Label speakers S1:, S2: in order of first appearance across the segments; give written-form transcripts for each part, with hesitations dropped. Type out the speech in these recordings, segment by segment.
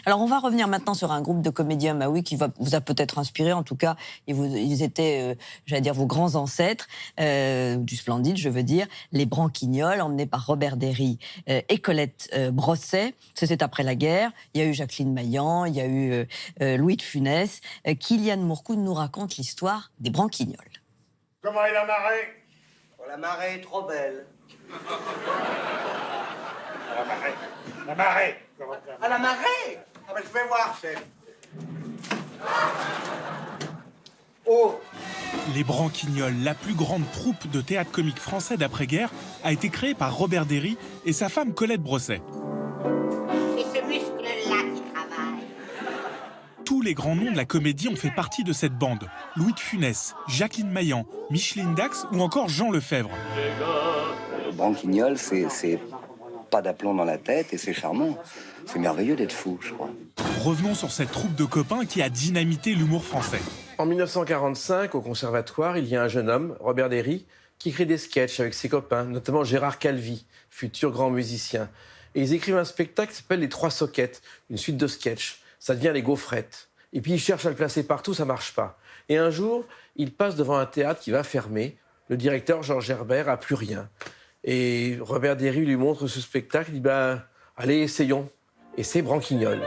S1: Alors, on va revenir maintenant sur un groupe de comédiens, bah oui, qui vous a peut-être inspiré. En tout cas, ils étaient, j'allais dire, vos grands ancêtres, du Splendide, je veux dire, les Branquignols, emmenés par Robert Derry et Colette Brosset. C'était après la guerre. Il y a eu Jacqueline Maillan, il y a eu Louis de Funès. Kylian Mourcoud nous raconte l'histoire des Branquignols.
S2: Comment est la marée?
S3: Oh, la marée est trop belle.
S2: La marée. La marée.
S3: Ah, la marée? Ah ben, je vais voir, chef. Oh!
S4: Les Branquignols, la plus grande troupe de théâtre comique français d'après-guerre, a été créée par Robert Derry et sa femme Colette Brosset.
S5: C'est ce muscle-là qui travaille.
S4: Tous les grands noms de la comédie ont fait partie de cette bande. Louis de Funès, Jacqueline Maillan, Micheline Dax ou encore Jean Lefebvre.
S6: Branquignol, c'est pas d'aplomb dans la tête et c'est charmant. C'est merveilleux d'être fou, je crois.
S4: Revenons sur cette troupe de copains qui a dynamité l'humour français.
S7: En 1945, au conservatoire, il y a un jeune homme, Robert Derry, qui écrit des sketchs avec ses copains, notamment Gérard Calvi, futur grand musicien. Et ils écrivent un spectacle qui s'appelle Les Trois Soquettes, une suite de sketchs. Ça devient Les Gaufrettes. Et puis ils cherchent à le placer partout, ça marche pas. Et un jour, ils passent devant un théâtre qui va fermer. Le directeur, Georges Herbert, a plus rien. Et Robert Derry lui montre ce spectacle, il dit « allez, essayons ». Et c'est Branquignol.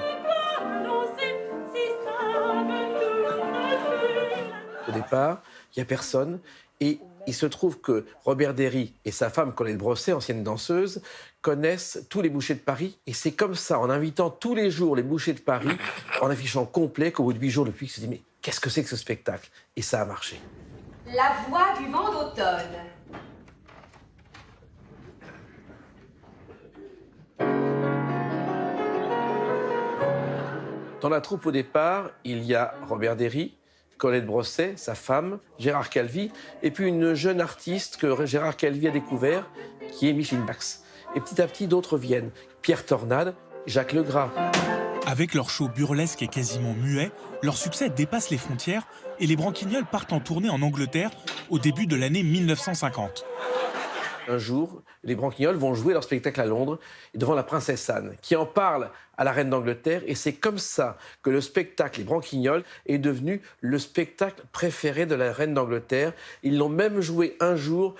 S7: Au départ, il n'y a personne. Et il se trouve que Robert Derry et sa femme Colette Brosset, ancienne danseuse, connaissent tous les bouchers de Paris. Et c'est comme ça, en invitant tous les jours les bouchers de Paris, en affichant complet, qu'au bout de 8 jours, le public se dit « mais qu'est-ce que c'est que ce spectacle ?» Et ça a marché.
S5: La voix du vent d'automne.
S7: Dans la troupe, au départ, il y a Robert Derry, Colette Brosset, sa femme, Gérard Calvi, et puis une jeune artiste que Gérard Calvi a découvert, qui est Micheline Dax. Et petit à petit, d'autres viennent. Pierre Tornade, Jacques Legras.
S4: Avec leur show burlesque et quasiment muet, leur succès dépasse les frontières et les Branquignols partent en tournée en Angleterre au début de l'année 1950.
S7: Un jour, les Branquignols vont jouer leur spectacle à Londres devant la princesse Anne, qui en parle à la reine d'Angleterre. Et c'est comme ça que le spectacle Les Branquignols est devenu le spectacle préféré de la reine d'Angleterre. Ils l'ont même joué un jour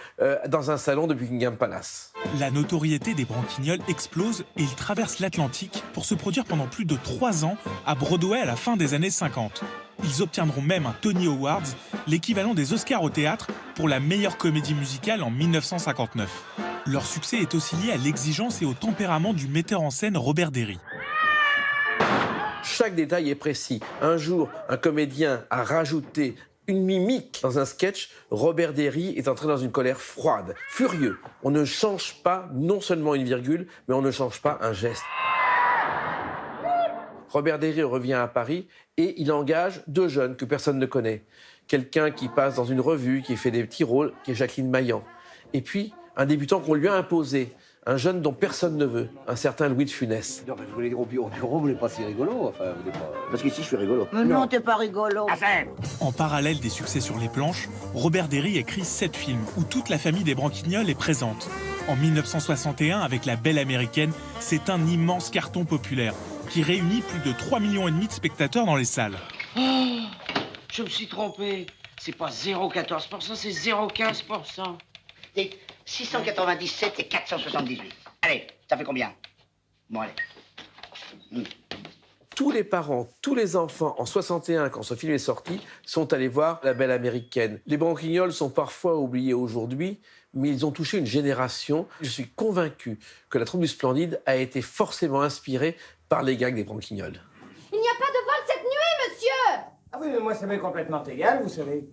S7: dans un salon de Buckingham Palace.
S4: La notoriété des Branquignols explose et ils traversent l'Atlantique pour se produire pendant plus de 3 ans à Broadway à la fin des années 50. Ils obtiendront même un Tony Awards, l'équivalent des Oscars au théâtre, pour la meilleure comédie musicale en 1959. Leur succès est aussi lié à l'exigence et au tempérament du metteur en scène Robert Derry.
S7: Chaque détail est précis. Un jour, un comédien a rajouté une mimique dans un sketch. Robert Derry est entré dans une colère froide, furieux. On ne change pas non seulement une virgule, mais on ne change pas un geste. Robert Derry revient à Paris et il engage 2 jeunes que personne ne connaît. Quelqu'un qui passe dans une revue, qui fait des petits rôles, qui est Jacqueline Maillan. Et puis, un débutant qu'on lui a imposé, un jeune dont personne ne veut, un certain Louis de Funès.
S6: Non, mais je voulais dire au bureau, vous n'êtes pas si rigolo. Enfin, vous n'êtes pas... Parce qu'ici, je suis rigolo.
S5: Mais non, t'es pas rigolo.
S4: En parallèle des succès sur les planches, Robert Derry écrit 7 films où toute la famille des Branquignols est présente. En 1961, avec La Belle Américaine, c'est un immense carton populaire qui réunit plus de 3,5 millions de spectateurs dans les salles.
S3: Oh, je me suis trompé. C'est pas 0,14%, c'est 0,15%.
S5: C'est 697 et 478. Allez, ça fait combien? Bon, allez.
S7: Tous les parents, tous les enfants, en 61, quand ce film est sorti, sont allés voir La Belle Américaine. Les Branquignols sont parfois oubliés aujourd'hui, mais ils ont touché une génération. Je suis convaincu que la troupe du Splendide a été forcément inspirée par les gags des Branquignols.
S5: Il n'y a pas de vol cette nuit, monsieur!
S3: Ah oui, mais moi, ça m'est complètement égal, vous savez.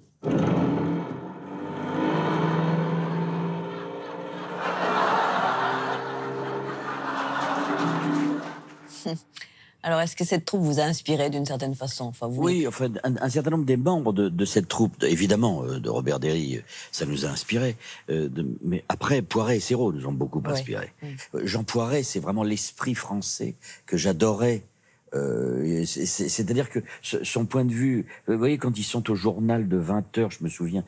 S1: Alors, est-ce que cette troupe vous a inspiré d'une certaine façon? Enfin, vous...
S8: Oui, enfin, un certain nombre des membres de cette troupe, évidemment, de Robert Derry, ça nous a inspiré. Mais après, Poiret et Serrault nous ont beaucoup inspiré. Jean Poiret, c'est vraiment l'esprit français que j'adorais. C'est-à-dire que son point de vue, vous voyez, quand ils sont au journal de 20h, je me souviens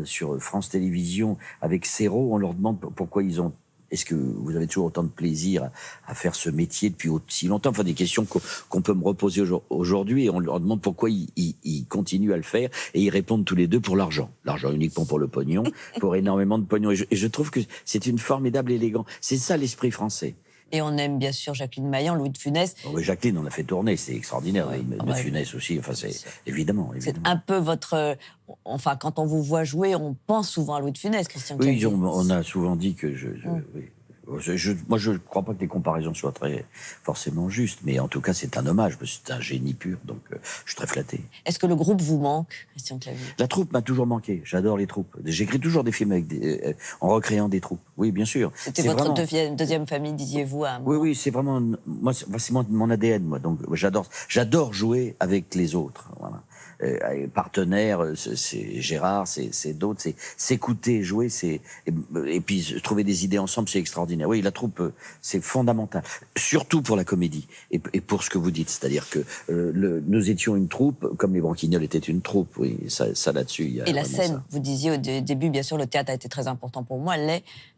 S8: sur France Télévisions avec Serrault, on leur demande pourquoi ils ont est-ce que vous avez toujours autant de plaisir à faire ce métier depuis aussi longtemps? Enfin, des questions qu'on peut me reposer aujourd'hui, et on leur demande pourquoi ils continuent à le faire, et ils répondent tous les deux pour l'argent. L'argent uniquement pour le pognon, pour énormément de pognon. Et je trouve que c'est une formidable élégance. C'est ça l'esprit français.
S1: Et on aime bien sûr Jacqueline Maillan, Louis de Funès.
S8: Oui, Jacqueline, on a fait tourner, c'est extraordinaire.
S1: Oui,
S8: De Funès aussi, enfin, c'est évidemment.
S1: C'est un peu votre... Enfin, quand on vous voit jouer, on pense souvent à Louis de Funès, Christian
S8: Oui,
S1: Clavier.
S8: on a souvent dit que oui. Moi, je ne crois pas que les comparaisons soient très forcément justes, mais en tout cas, c'est un hommage, parce que c'est un génie pur, donc je suis très flatté.
S1: Est-ce que le groupe vous manque, Christian Clavier?
S8: La troupe m'a toujours manqué. J'adore les troupes. J'écris toujours des films en recréant des troupes. Oui, bien sûr.
S1: C'était votre deuxième famille, disiez-vous, à un moment.
S8: Oui, c'est vraiment c'est mon ADN, moi. Donc j'adore jouer avec les autres. Voilà. Partenaires, c'est Gérard, c'est d'autres, c'est s'écouter, jouer, et puis trouver des idées ensemble, c'est extraordinaire. Oui, la troupe, c'est fondamental, surtout pour la comédie et pour ce que vous dites, c'est-à-dire que nous étions une troupe, comme les Branquignols étaient une troupe. Oui, ça là-dessus, il y a.
S1: Et la scène,
S8: ça.
S1: vous disiez au début, bien sûr, le théâtre a été très important pour moi.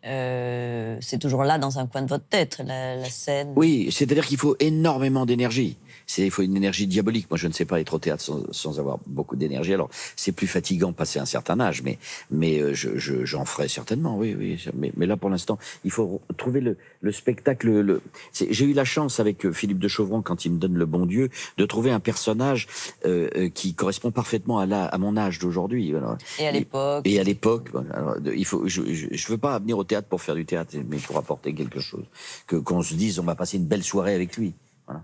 S1: C'est toujours là, dans un coin de votre tête, la scène.
S8: Oui, c'est-à-dire qu'il faut énormément d'énergie. Il faut une énergie diabolique. Moi, je ne sais pas être au théâtre sans avoir beaucoup d'énergie. Alors, c'est plus fatigant passé un certain âge, mais j'en ferai certainement, oui. Mais là, pour l'instant, il faut trouver le spectacle. J'ai eu la chance avec Philippe de Chauvron, quand il me donne Le Bon Dieu, de trouver un personnage qui correspond parfaitement à mon âge d'aujourd'hui.
S1: Et à l'époque.
S8: Et à l'époque. Alors, je veux pas venir au théâtre pour faire du théâtre, mais pour apporter quelque chose. Qu'on se dise, on va passer une belle soirée avec lui. Voilà.